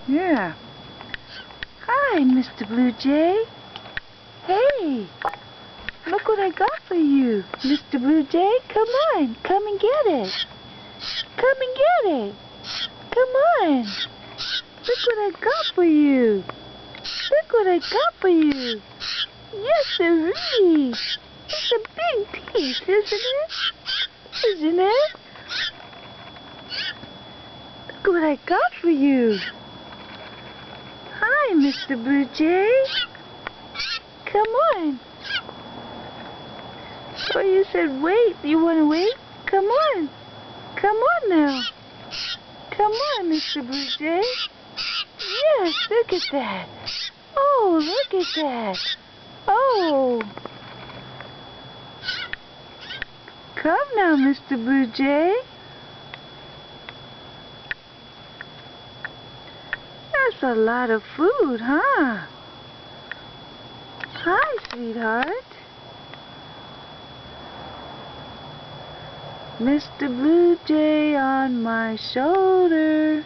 Yeah. Hi, Mr. Blue Jay. Hey, look what I got for you. Mr. Blue Jay, come on. Come and get it. Come and get it. Come on. Look what I got for you. Look what I got for you. Yes, sirree. It's a big piece, isn't it? Isn't it? Look what I got for you. Hi, Mr. Blue Jay. Come on. Oh, you said wait. You want to wait? Come on. Come on now. Come on, Mr. Blue Jay. Yes, look at that. Oh, look at that. Oh. Come now, Mr. Blue Jay. That's a lot of food, huh? Hi, sweetheart. Mr. Blue Jay on my shoulder.